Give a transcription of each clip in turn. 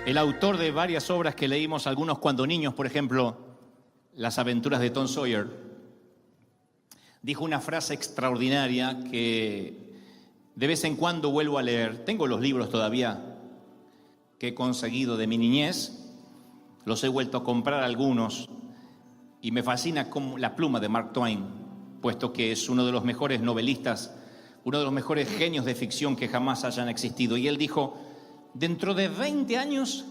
El autor de varias obras que leímos, algunos cuando niños, por ejemplo, Las aventuras de Tom Sawyer, dijo una frase extraordinaria que de vez en cuando vuelvo a leer. Tengo los libros todavía que he conseguido de mi niñez, los he vuelto a comprar algunos y me fascina como la pluma de Mark Twain, puesto que es uno de los mejores novelistas, uno de los mejores genios de ficción que jamás hayan existido. Y él dijo: dentro de 20 años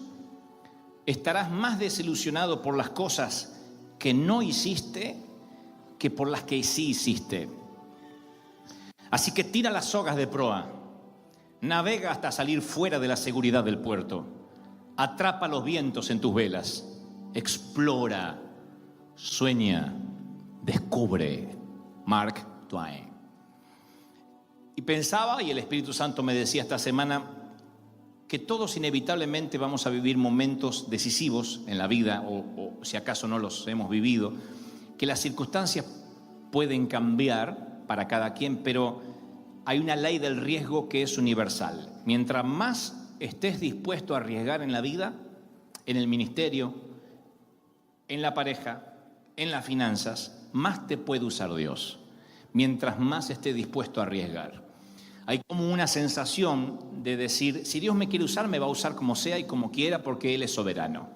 estarás más desilusionado por las cosas que no hiciste que por las que sí hiciste. Así que tira las sogas de proa, navega hasta salir fuera de la seguridad del puerto, atrapa los vientos en tus velas, explora, sueña, descubre. Mark Twain. Y pensaba, y el Espíritu Santo me decía esta semana, que todos inevitablemente vamos a vivir momentos decisivos en la vida, o si acaso no los hemos vivido, que las circunstancias pueden cambiar para cada quien, pero hay una ley del riesgo que es universal. Mientras más estés dispuesto a arriesgar en la vida, en el ministerio, en la pareja, en las finanzas, más te puede usar Dios. Mientras más estés dispuesto a arriesgar. Hay como una sensación de decir, si Dios me quiere usar, me va a usar como sea y como quiera, porque Él es soberano.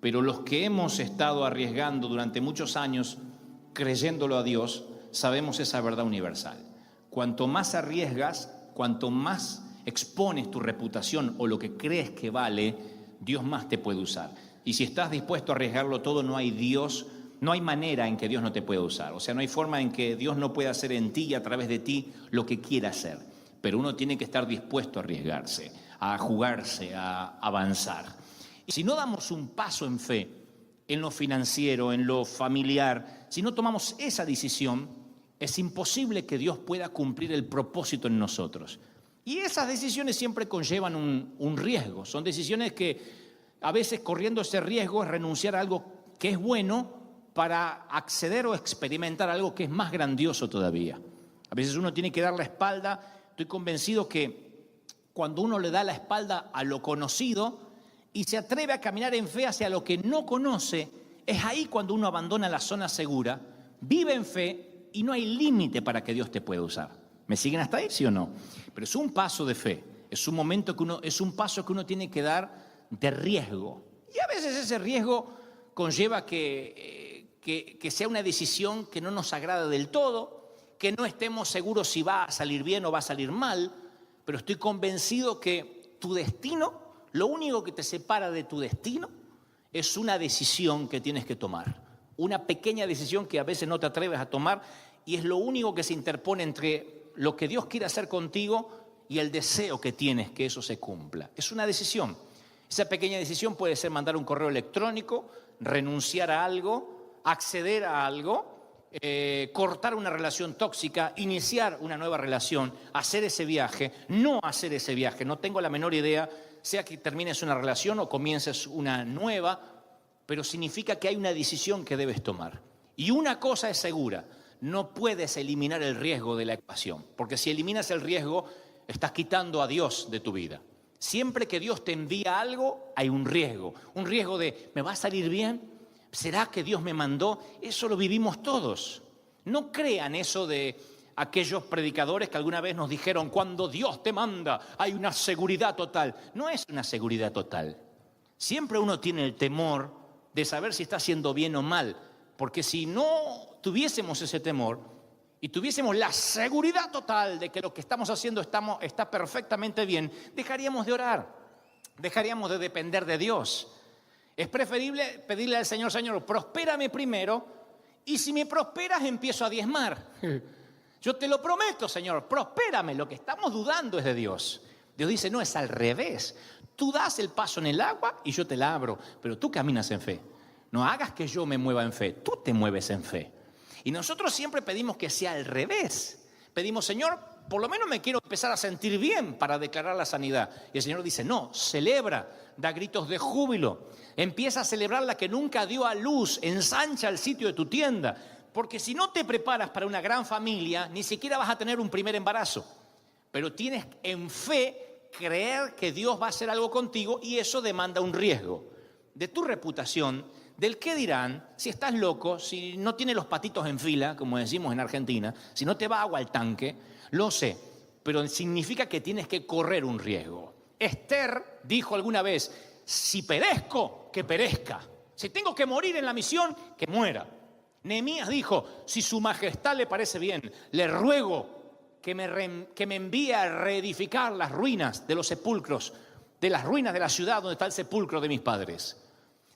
Pero los que hemos estado arriesgando durante muchos años, creyéndolo a Dios, sabemos esa verdad universal. Cuanto más arriesgas, cuanto más expones tu reputación o lo que crees que vale, Dios más te puede usar. Y si estás dispuesto a arriesgarlo todo, no hay manera en que Dios no te pueda usar. O sea, no hay forma en que Dios no pueda hacer en ti y a través de ti lo que quiera hacer. Pero uno tiene que estar dispuesto a arriesgarse, a jugarse, a avanzar. Y si no damos un paso en fe, en lo financiero, en lo familiar, si no tomamos esa decisión, es imposible que Dios pueda cumplir el propósito en nosotros. Y esas decisiones siempre conllevan un riesgo. Son decisiones que a veces, corriendo ese riesgo, es renunciar a algo que es bueno para acceder o experimentar algo que es más grandioso todavía. A veces uno tiene que dar la espalda. Estoy convencido que cuando uno le da la espalda a lo conocido y se atreve a caminar en fe hacia lo que no conoce, es ahí cuando uno abandona la zona segura, vive en fe y no hay límite para que Dios te pueda usar. ¿Me siguen hasta ahí, sí o no? Pero es un paso de fe, es un paso que uno tiene que dar de riesgo. Y a veces ese riesgo conlleva que sea una decisión que no nos agrada del todo, que no estemos seguros si va a salir bien o va a salir mal, pero estoy convencido que tu destino, lo único que te separa de tu destino es una decisión que tienes que tomar, una pequeña decisión que a veces no te atreves a tomar y es lo único que se interpone entre lo que Dios quiere hacer contigo y el deseo que tienes que eso se cumpla. Es una decisión. Esa pequeña decisión puede ser mandar un correo electrónico, renunciar a algo, acceder a algo, cortar una relación tóxica, iniciar una nueva relación, hacer ese viaje, no hacer ese viaje. No tengo la menor idea, sea que termines una relación o comiences una nueva, pero significa que hay una decisión que debes tomar. Y una cosa es segura, no puedes eliminar el riesgo de la ecuación, porque si eliminas el riesgo, estás quitando a Dios de tu vida. Siempre que Dios te envía algo, hay un riesgo de, ¿me va a salir bien? ¿Será que Dios me mandó? Eso lo vivimos todos. No crean eso de aquellos predicadores que alguna vez nos dijeron, cuando Dios te manda, hay una seguridad total. No es una seguridad total. Siempre uno tiene el temor de saber si está haciendo bien o mal, porque si no tuviésemos ese temor y tuviésemos la seguridad total de que lo que estamos haciendo está perfectamente bien, dejaríamos de orar, dejaríamos de depender de Dios. Es preferible pedirle al Señor, Señor, prospérame primero, y si me prosperas empiezo a diezmar. Yo te lo prometo, Señor, prospérame. Lo que estamos dudando es de Dios. Dios dice, no, es al revés. Tú das el paso en el agua y yo te la abro, pero tú caminas en fe. No hagas que yo me mueva en fe, tú te mueves en fe. Y nosotros siempre pedimos que sea al revés. Pedimos, Señor, por lo menos me quiero empezar a sentir bien para declarar la sanidad. Y el Señor dice, no, celebra, da gritos de júbilo. Empieza a celebrar la que nunca dio a luz, ensancha el sitio de tu tienda. Porque si no te preparas para una gran familia, ni siquiera vas a tener un primer embarazo. Pero tienes en fe creer que Dios va a hacer algo contigo y eso demanda un riesgo de tu reputación, del qué dirán, si estás loco, si no tienes los patitos en fila, como decimos en Argentina, si no te va agua al tanque, lo sé, pero significa que tienes que correr un riesgo. Esther dijo alguna vez, si perezco, que perezca. Si tengo que morir en la misión, que muera. Nehemías dijo, si su majestad le parece bien, le ruego que me envíe a reedificar las ruinas de los sepulcros, de las ruinas de la ciudad donde está el sepulcro de mis padres.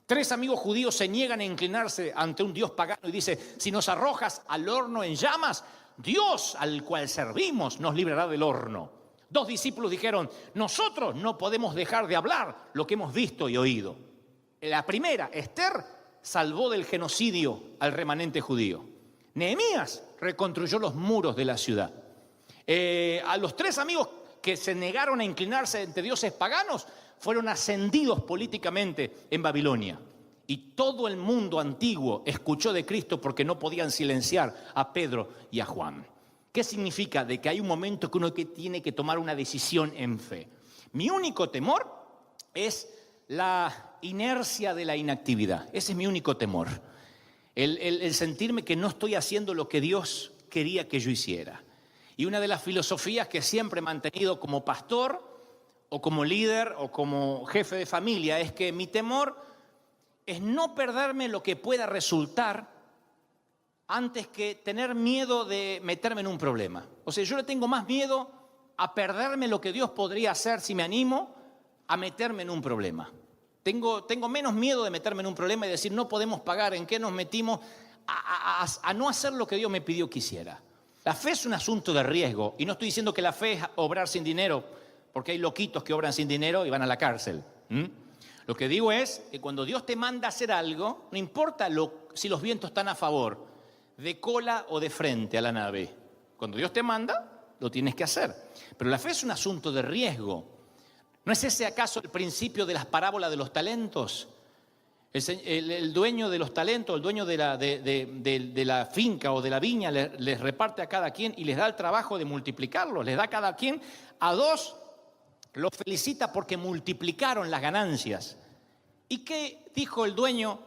3 amigos judíos se niegan a inclinarse ante un Dios pagano y dice, si nos arrojas al horno en llamas, Dios al cual servimos nos librará del horno. 2 discípulos dijeron, nosotros no podemos dejar de hablar lo que hemos visto y oído. La primera, Esther, salvó del genocidio al remanente judío. Nehemías reconstruyó los muros de la ciudad. A los 3 amigos que se negaron a inclinarse ante dioses paganos fueron ascendidos políticamente en Babilonia. Y todo el mundo antiguo escuchó de Cristo porque no podían silenciar a Pedro y a Juan. ¿Qué significa? De que hay un momento que uno tiene que tomar una decisión en fe. Mi único temor es la inercia de la inactividad. Ese es mi único temor. El sentirme que no estoy haciendo lo que Dios quería que yo hiciera. Y una de las filosofías que siempre he mantenido como pastor o como líder o como jefe de familia es que mi temor es no perderme lo que pueda resultar antes que tener miedo de meterme en un problema. O sea, yo le tengo más miedo a perderme lo que Dios podría hacer si me animo a meterme en un problema. Tengo menos miedo de meterme en un problema y decir no podemos pagar, en qué nos metimos, a no hacer lo que Dios me pidió que hiciera. La fe es un asunto de riesgo y no estoy diciendo que la fe es obrar sin dinero, porque hay loquitos que obran sin dinero y van a la cárcel. Lo que digo es que cuando Dios te manda a hacer algo, no importa si los vientos están a favor, de cola o de frente a la nave. Cuando Dios te manda, lo tienes que hacer. Pero la fe es un asunto de riesgo. ¿No es ese acaso el principio de las parábolas de los talentos? El dueño de los talentos, el dueño de la finca o de la viña les reparte a cada quien y les da el trabajo de multiplicarlos. Les da a cada quien, a 2 los felicita porque multiplicaron las ganancias. ¿Y qué dijo el dueño?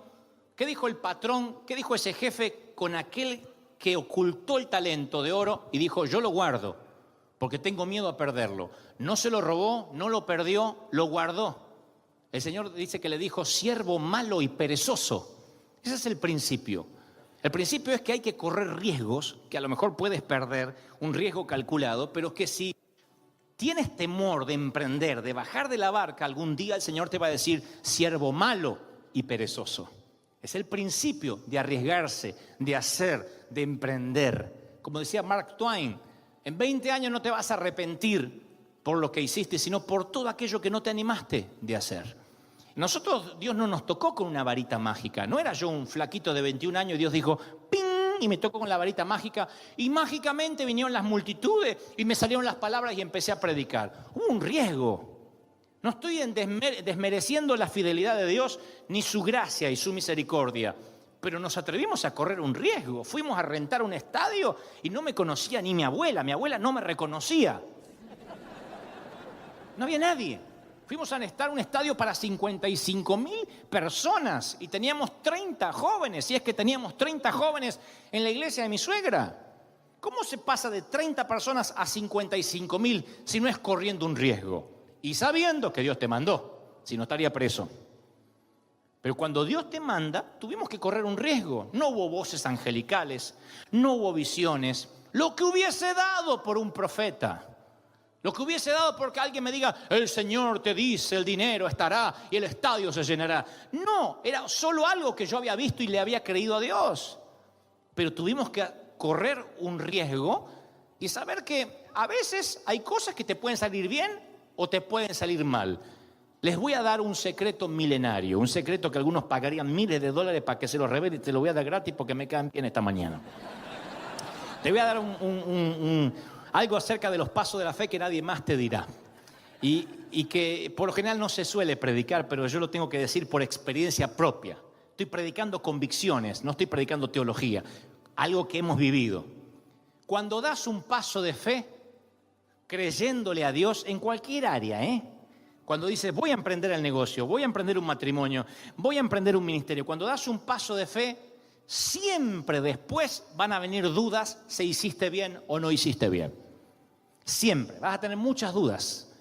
¿Qué dijo el patrón? ¿Qué dijo ese jefe con aquel que ocultó el talento de oro y dijo yo lo guardo porque tengo miedo a perderlo? No se lo robó, no lo perdió, lo guardó. El Señor dice que le dijo, siervo malo y perezoso. Ese es el principio. El principio es que hay que correr riesgos, que a lo mejor puedes perder, un riesgo calculado, pero que si tienes temor de emprender, de bajar de la barca, algún día el Señor te va a decir, siervo malo y perezoso. Es el principio de arriesgarse, de hacer, de emprender. Como decía Mark Twain, en 20 años no te vas a arrepentir por lo que hiciste, sino por todo aquello que no te animaste de hacer. Nosotros, Dios no nos tocó con una varita mágica. No era yo un flaquito de 21 años y Dios dijo, ¡ping! Y me tocó con la varita mágica y mágicamente vinieron las multitudes y me salieron las palabras y empecé a predicar. Hubo un riesgo. No estoy desmereciendo la fidelidad de Dios ni su gracia y su misericordia, pero nos atrevimos a correr un riesgo. Fuimos a rentar un estadio y no me conocía ni mi abuela no me reconocía. No había nadie. Fuimos a estar un estadio para 55,000 personas y teníamos 30 jóvenes, y es que teníamos 30 jóvenes en la iglesia de mi suegra. ¿Cómo se pasa de 30 personas a 55,000 si no es corriendo un riesgo? Y sabiendo que Dios te mandó, si no estaría preso. Pero cuando Dios te manda, tuvimos que correr un riesgo. No hubo voces angelicales, no hubo visiones, lo que hubiese dado por un profeta. Lo que hubiese dado porque alguien me diga, el Señor te dice, el dinero estará y el estadio se llenará. No, era solo algo que yo había visto y le había creído a Dios. Pero tuvimos que correr un riesgo y saber que a veces hay cosas que te pueden salir bien o te pueden salir mal. Les voy a dar un secreto milenario, un secreto que algunos pagarían miles de dólares para que se lo revele y te lo voy a dar gratis porque me caen bien esta mañana. Te voy a dar algo acerca de los pasos de la fe que nadie más te dirá. Y que por lo general no se suele predicar, pero yo lo tengo que decir por experiencia propia. Estoy predicando convicciones, no estoy predicando teología. Algo que hemos vivido. Cuando das un paso de fe, creyéndole a Dios en cualquier área, Cuando dices, voy a emprender el negocio, voy a emprender un matrimonio, voy a emprender un ministerio, cuando das un paso de fe, siempre después van a venir dudas si hiciste bien o no hiciste bien. Siempre, vas a tener muchas dudas.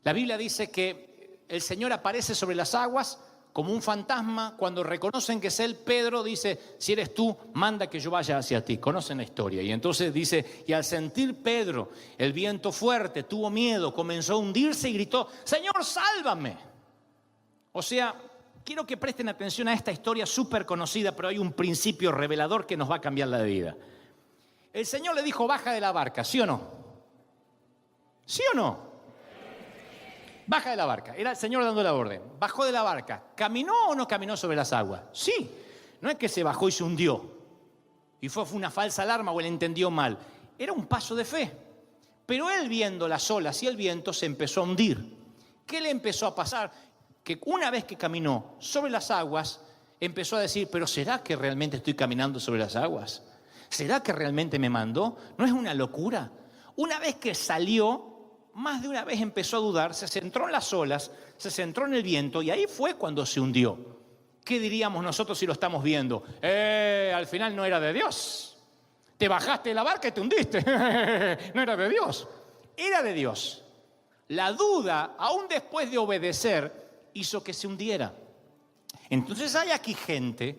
La Biblia dice que el Señor aparece sobre las aguas como un fantasma. Cuando reconocen que es Él, Pedro dice, si eres tú, manda que yo vaya hacia ti. Conocen la historia. Y entonces dice, y al sentir Pedro el viento fuerte, tuvo miedo, comenzó a hundirse y gritó, Señor, sálvame. O sea, quiero que presten atención a esta historia súper conocida, pero hay un principio revelador que nos va a cambiar la vida. El Señor le dijo, baja de la barca, ¿sí o no? ¿Sí o no? Baja de la barca. Era el Señor dando la orden. Bajó de la barca. ¿Caminó o no caminó sobre las aguas? Sí. No es que se bajó y se hundió. Y fue una falsa alarma o él entendió mal. Era un paso de fe. Pero él, viendo las olas y el viento, se empezó a hundir. ¿Qué le empezó a pasar? Que una vez que caminó sobre las aguas, empezó a decir, ¿pero será que realmente estoy caminando sobre las aguas? ¿Será que realmente me mandó? ¿No es una locura? Una vez que salió, más de una vez empezó a dudar, se centró en las olas, se centró en el viento y ahí fue cuando se hundió. ¿Qué diríamos nosotros si lo estamos viendo? Al final no era de Dios. Te bajaste de la barca y te hundiste. No era de Dios. Era de Dios. La duda, aún después de obedecer, hizo que se hundiera. Entonces hay aquí gente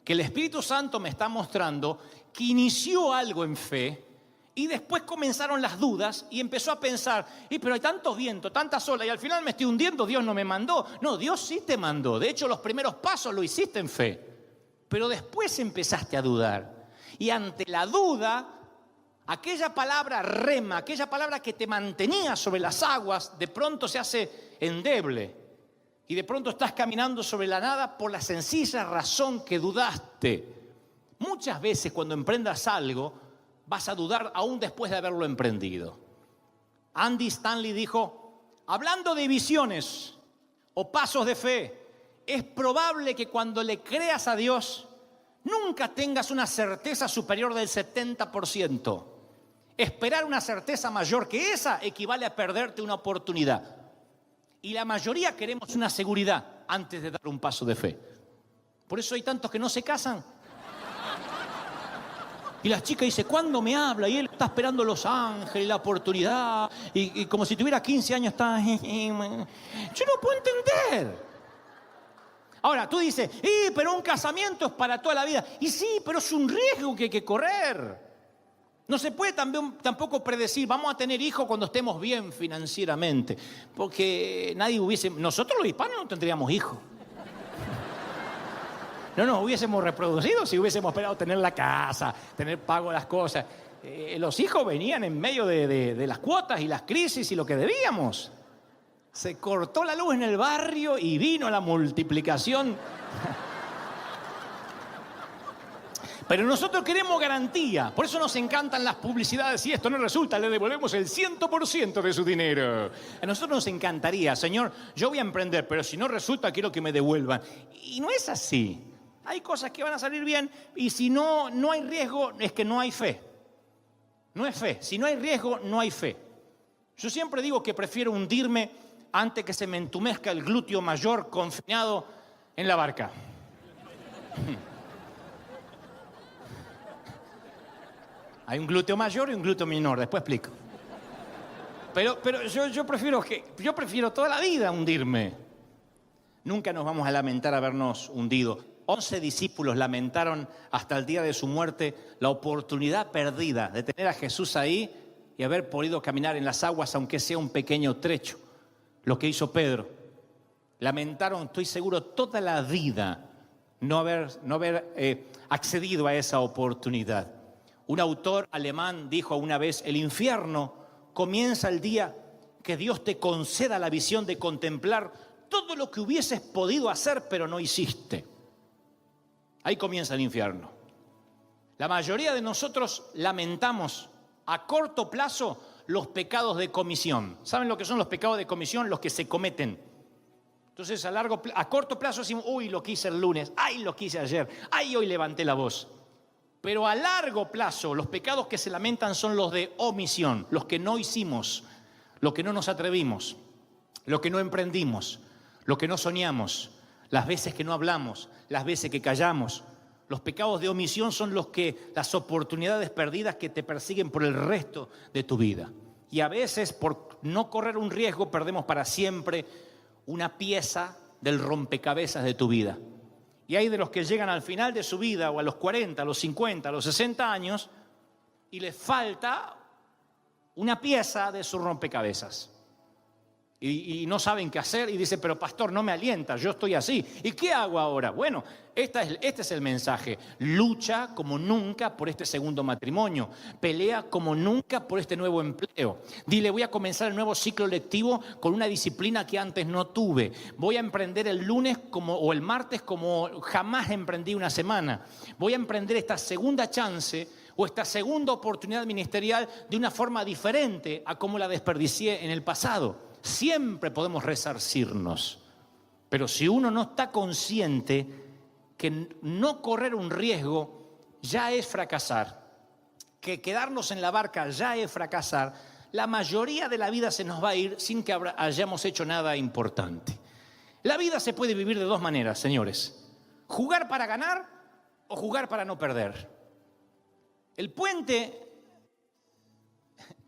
que el Espíritu Santo me está mostrando que inició algo en fe y después comenzaron las dudas y empezó a pensar, pero hay tanto viento, tantas olas y al final me estoy hundiendo, Dios no me mandó. No, Dios sí te mandó. De hecho, los primeros pasos lo hiciste en fe. Pero después empezaste a dudar. Y ante la duda, aquella palabra rema, aquella palabra que te mantenía sobre las aguas, de pronto se hace endeble. Y de pronto estás caminando sobre la nada por la sencilla razón que dudaste. Muchas veces cuando emprendas algo, vas a dudar aún después de haberlo emprendido. Andy Stanley dijo, hablando de visiones o pasos de fe, es probable que cuando le creas a Dios, nunca tengas una certeza superior del 70%. Esperar una certeza mayor que esa equivale a perderte una oportunidad. Y la mayoría queremos una seguridad antes de dar un paso de fe. Por eso hay tantos que no se casan. Y la chica dice, ¿cuándo me habla? Y él está esperando Los Ángeles, la oportunidad. Y como si tuviera 15 años está... Yo no puedo entender. Ahora, tú dices, pero un casamiento es para toda la vida. Y sí, pero es un riesgo que hay que correr. No se puede tampoco predecir, vamos a tener hijos cuando estemos bien financieramente. Porque nosotros los hispanos no tendríamos hijos. No nos hubiésemos reproducido si hubiésemos esperado tener la casa, tener pago de las cosas. Los hijos venían en medio de las cuotas y las crisis y lo que debíamos. Se cortó la luz en el barrio y vino la multiplicación. Pero nosotros queremos garantía. Por eso nos encantan las publicidades. Si esto no resulta, le devolvemos el 100% de su dinero. A nosotros nos encantaría, Señor, yo voy a emprender, pero si no resulta, quiero que me devuelvan. Y no es así. Hay cosas que van a salir bien y si no hay riesgo, es que no hay fe. No es fe. Si no hay riesgo, no hay fe. Yo siempre digo que prefiero hundirme antes que se me entumezca el glúteo mayor confinado en la barca. Hay un glúteo mayor y un glúteo menor, después explico. Pero yo prefiero toda la vida hundirme. Nunca nos vamos a lamentar habernos hundido. 11 discípulos lamentaron hasta el día de su muerte la oportunidad perdida de tener a Jesús ahí y haber podido caminar en las aguas, aunque sea un pequeño trecho. Lo que hizo Pedro. Lamentaron, estoy seguro, toda la vida no haber accedido a esa oportunidad. Un autor alemán dijo una vez, el infierno comienza el día que Dios te conceda la visión de contemplar todo lo que hubieses podido hacer pero no hiciste. Ahí comienza el infierno. La mayoría de nosotros lamentamos a corto plazo los pecados de comisión. ¿Saben lo que son los pecados de comisión? Los que se cometen. Entonces a corto plazo decimos, uy, lo que hice el lunes, ay, lo que hice ayer, ay, hoy levanté la voz. Pero a largo plazo, los pecados que se lamentan son los de omisión, los que no hicimos, los que no nos atrevimos, los que no emprendimos, los que no soñamos, las veces que no hablamos, las veces que callamos. Los pecados de omisión son las oportunidades perdidas que te persiguen por el resto de tu vida. Y a veces, por no correr un riesgo, perdemos para siempre una pieza del rompecabezas de tu vida. Y hay de los que llegan al final de su vida, o a los 40, a los 50, a los 60 años, y les falta una pieza de su rompecabezas. Y no saben qué hacer y dicen, pero pastor, no me alienta, yo estoy así. ¿Y qué hago ahora? Bueno, este es el mensaje. Lucha como nunca por este segundo matrimonio. Pelea como nunca por este nuevo empleo. Dile, voy a comenzar el nuevo ciclo lectivo con una disciplina que antes no tuve. Voy a emprender el lunes o el martes como jamás emprendí una semana. Voy a emprender esta segunda chance o esta segunda oportunidad ministerial de una forma diferente a como la desperdicié en el pasado. Siempre podemos resarcirnos, pero si uno no está consciente que no correr un riesgo ya es fracasar, que quedarnos en la barca ya es fracasar, la mayoría de la vida se nos va a ir sin que hayamos hecho nada importante. La vida se puede vivir de dos maneras, señores: jugar para ganar o jugar para no perder. El puente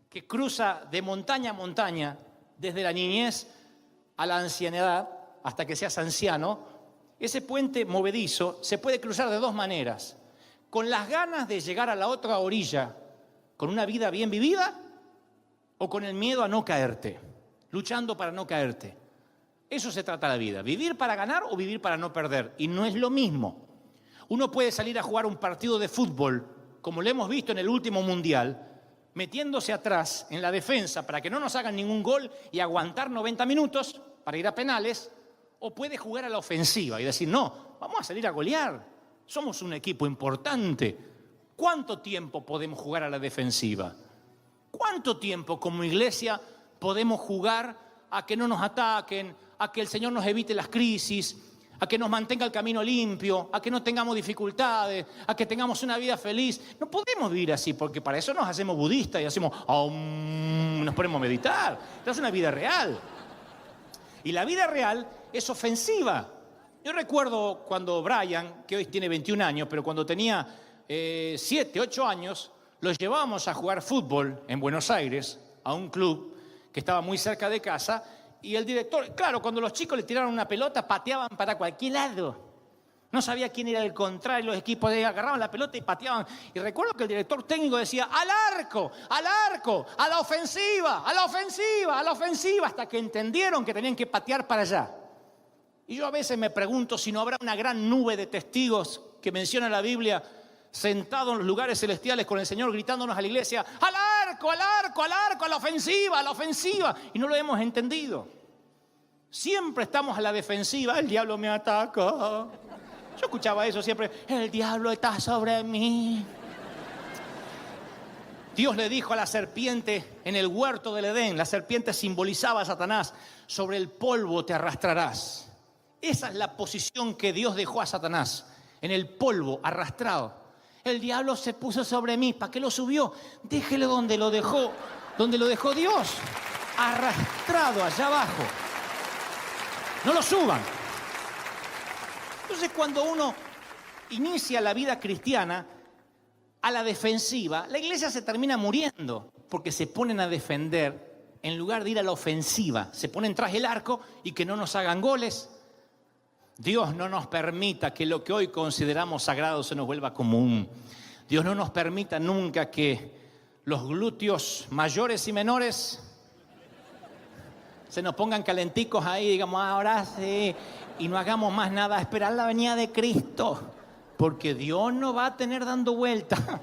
que cruza de montaña a montaña, desde la niñez a la ancianidad, hasta que seas anciano, ese puente movedizo se puede cruzar de dos maneras: con las ganas de llegar a la otra orilla, con una vida bien vivida, o con el miedo a no caerte, luchando para no caerte. Eso se trata la vida: vivir para ganar o vivir para no perder. Y no es lo mismo. Uno puede salir a jugar un partido de fútbol, como lo hemos visto en el último mundial, metiéndose atrás en la defensa para que no nos hagan ningún gol y aguantar 90 minutos para ir a penales, o puede jugar a la ofensiva y decir, no, vamos a salir a golear, somos un equipo importante. ¿Cuánto tiempo podemos jugar a la defensiva? ¿Cuánto tiempo como iglesia podemos jugar a que no nos ataquen, a que el Señor nos evite las crisis, a que nos mantenga el camino limpio, a que no tengamos dificultades, a que tengamos una vida feliz? No podemos vivir así, porque para eso nos hacemos budistas y hacemos nos ponemos a meditar. Esta es una vida real. Y la vida real es ofensiva. Yo recuerdo cuando Brian, que hoy tiene 21 años, pero cuando tenía 7, 8 años, los llevábamos a jugar fútbol en Buenos Aires, a un club que estaba muy cerca de casa. Y el director, claro, cuando los chicos le tiraron una pelota, pateaban para cualquier lado. No sabía quién era el contrario, los equipos agarraban la pelota y pateaban. Y recuerdo que el director técnico decía, al arco, a la ofensiva, a la ofensiva, a la ofensiva, hasta que entendieron que tenían que patear para allá. Y yo a veces me pregunto si no habrá una gran nube de testigos que menciona la Biblia, sentados en los lugares celestiales con el Señor gritándonos a la iglesia, al arco, al arco, al arco, a la ofensiva, y no lo hemos entendido. Siempre estamos a la defensiva, el diablo me ataca. Yo escuchaba eso siempre, el diablo está sobre mí. Dios le dijo a la serpiente en el huerto del Edén, la serpiente simbolizaba a Satanás, sobre el polvo te arrastrarás. Esa es la posición que Dios dejó a Satanás, en el polvo, arrastrado. El diablo se puso sobre mí. ¿Para qué lo subió? Déjelo donde lo dejó Dios, arrastrado allá abajo. No lo suban. Entonces, cuando uno inicia la vida cristiana a la defensiva, la iglesia se termina muriendo, porque se ponen a defender en lugar de ir a la ofensiva. Se ponen tras el arco y que no nos hagan goles. Dios no nos permita que lo que hoy consideramos sagrado se nos vuelva común. Dios no nos permita nunca que los glúteos mayores y menores se nos pongan calenticos ahí, digamos, ahora sí, y no hagamos más nada, esperar la venida de Cristo, porque Dios no va a tener dando vuelta.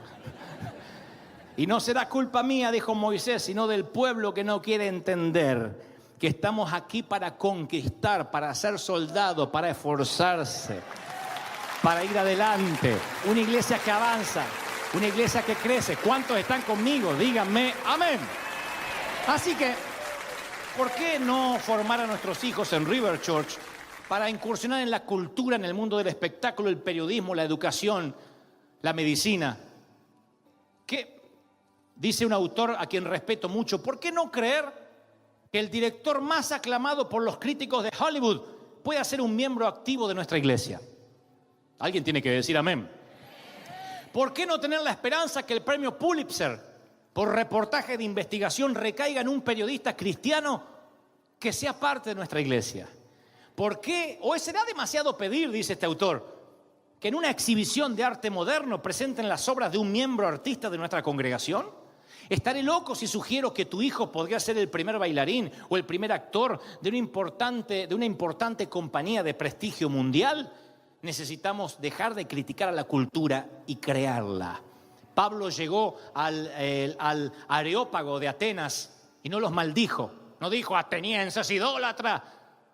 Y no será culpa mía, dijo Moisés, sino del pueblo que no quiere entender que estamos aquí para conquistar, para ser soldados, para esforzarse, para ir adelante. Una iglesia que avanza, una iglesia que crece. ¿Cuántos están conmigo? Díganme amén. Así que, ¿por qué no formar a nuestros hijos en River Church para incursionar en la cultura, en el mundo del espectáculo, el periodismo, la educación, la medicina. ¿Qué? Dice un autor a quien respeto mucho, ¿por qué no creer que el director más aclamado por los críticos de Hollywood pueda ser un miembro activo de nuestra iglesia? Alguien tiene que decir amén. ¿Por qué no tener la esperanza que el premio Pulitzer por reportaje de investigación recaiga en un periodista cristiano que sea parte de nuestra iglesia? ¿Por qué? ¿O será demasiado pedir, dice este autor, que en una exhibición de arte moderno presenten las obras de un miembro artista de nuestra congregación? ¿Estaré loco si sugiero que tu hijo podría ser el primer bailarín o el primer actor de una importante compañía de prestigio mundial? Necesitamos dejar de criticar a la cultura y crearla. Pablo llegó al Areópago de Atenas y no los maldijo. No dijo atenienses, idólatras,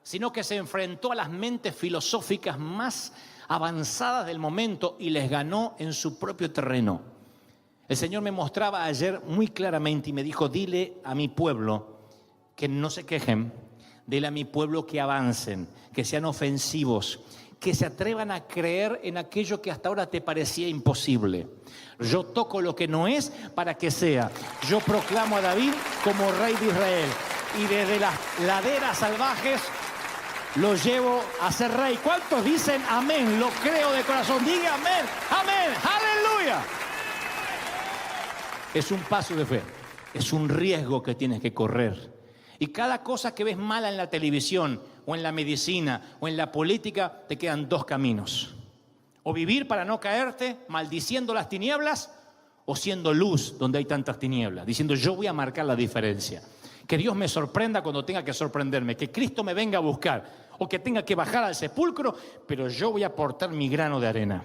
sino que se enfrentó a las mentes filosóficas más avanzadas del momento y les ganó en su propio terreno. El Señor me mostraba ayer muy claramente y me dijo, dile a mi pueblo que no se quejen, dile a mi pueblo que avancen, que sean ofensivos, que se atrevan a creer en aquello que hasta ahora te parecía imposible. Yo toco lo que no es para que sea. Yo proclamo a David como rey de Israel y desde las laderas salvajes lo llevo a ser rey. ¿Cuántos dicen amén? Lo creo de corazón. Diga amén, amén, aleluya. Es un paso de fe, es un riesgo que tienes que correr. Y cada cosa que ves mala en la televisión, o en la medicina, o en la política, te quedan dos caminos. O vivir para no caerte, maldiciendo las tinieblas, o siendo luz donde hay tantas tinieblas, diciendo yo voy a marcar la diferencia. Que Dios me sorprenda cuando tenga que sorprenderme, que Cristo me venga a buscar, o que tenga que bajar al sepulcro, pero yo voy a aportar mi grano de arena.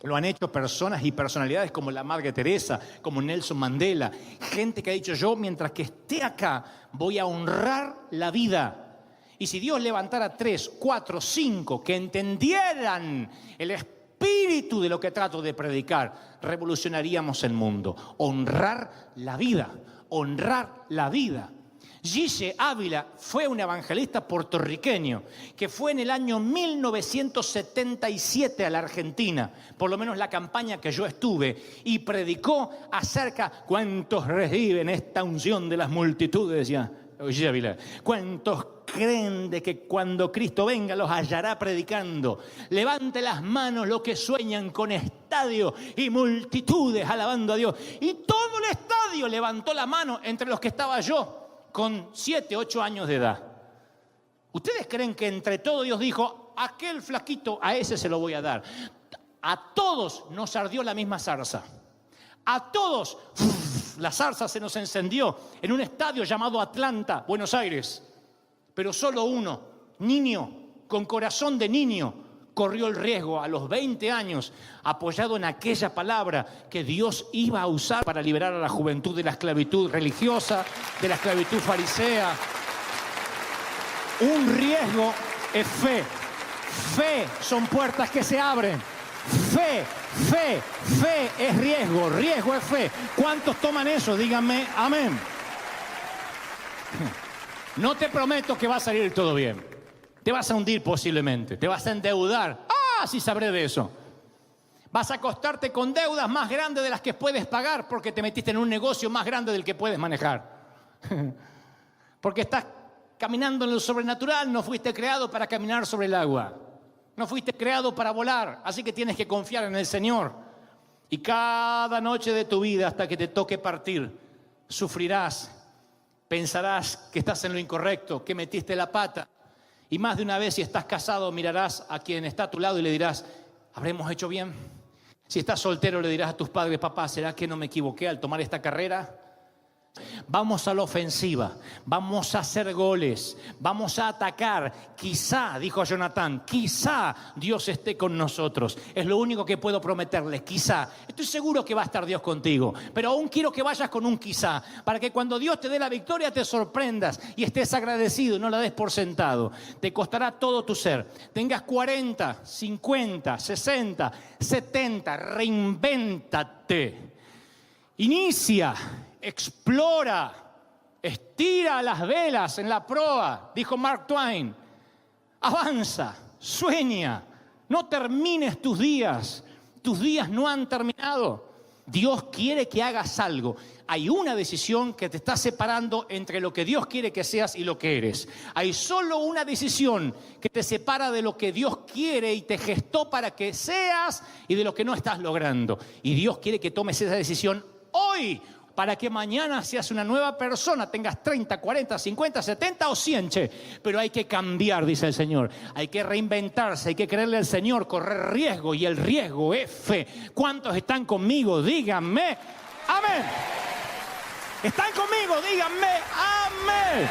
Lo han hecho personas y personalidades como la Madre Teresa, como Nelson Mandela, gente que ha dicho yo mientras que esté acá voy a honrar la vida. Y si Dios levantara 3, 4, 5 que entendieran el espíritu de lo que trato de predicar, revolucionaríamos el mundo. Honrar la vida, honrar la vida. Gise Ávila fue un evangelista puertorriqueño que fue en el año 1977 a la Argentina, por lo menos la campaña que yo estuve, y predicó acerca cuántos reciben esta unción de las multitudes. Ya, Gise Ávila, cuántos creen de que cuando Cristo venga los hallará predicando. Levante las manos los que sueñan con estadio y multitudes alabando a Dios. Y todo el estadio levantó la mano entre los que estaba yo, con 7, 8 años de edad. ¿Ustedes creen que entre todos Dios dijo, aquel flaquito, a ese se lo voy a dar? A todos nos ardió la misma zarza. A todos, la zarza se nos encendió en un estadio llamado Atlanta, Buenos Aires. Pero solo uno, niño, con corazón de niño, corrió el riesgo a los 20 años, apoyado en aquella palabra que Dios iba a usar para liberar a la juventud de la esclavitud religiosa, de la esclavitud farisea. Un riesgo es fe. Fe son puertas que se abren. Fe es riesgo, riesgo es fe. ¿Cuántos toman eso? Díganme amén. No te prometo que va a salir todo bien. Te vas a hundir posiblemente, te vas a endeudar. Sí sabré de eso. Vas a acostarte con deudas más grandes de las que puedes pagar porque te metiste en un negocio más grande del que puedes manejar. Porque estás caminando en lo sobrenatural, no fuiste creado para caminar sobre el agua. No fuiste creado para volar, así que tienes que confiar en el Señor. Y cada noche de tu vida hasta que te toque partir, sufrirás, pensarás que estás en lo incorrecto, que metiste la pata. Y más de una vez, si estás casado, mirarás a quien está a tu lado y le dirás, ¿habremos hecho bien? Si estás soltero, le dirás a tus padres, papá, ¿será que no me equivoqué al tomar esta carrera? Vamos a la ofensiva, vamos a hacer goles, vamos a atacar. Quizá, dijo Jonatán, quizá Dios esté con nosotros. Es lo único que puedo prometerles, quizá. Estoy seguro que va a estar Dios contigo, pero aún quiero que vayas con un quizá, para que cuando Dios te dé la victoria te sorprendas y estés agradecido y no la des por sentado. Te costará todo tu ser. Tengas 40, 50, 60, 70, reinvéntate. Inicia. Explora, estira las velas en la proa, dijo Mark Twain. Avanza, sueña, no termines tus días Tus días no han terminado. Dios quiere que hagas algo. Hay una decisión que te está separando entre lo que Dios quiere que seas y lo que eres. Hay solo una decisión que te separa de lo que Dios quiere y te gestó para que seas y de lo que no estás logrando. Y Dios quiere que tomes esa decisión hoy, para que mañana seas una nueva persona, tengas 30, 40, 50, 70 o 100, pero hay que cambiar, dice el Señor. Hay que reinventarse, hay que creerle al Señor, correr riesgo, y el riesgo es fe. ¿Cuántos están conmigo? Díganme, amén. ¿Están conmigo? Díganme, amén.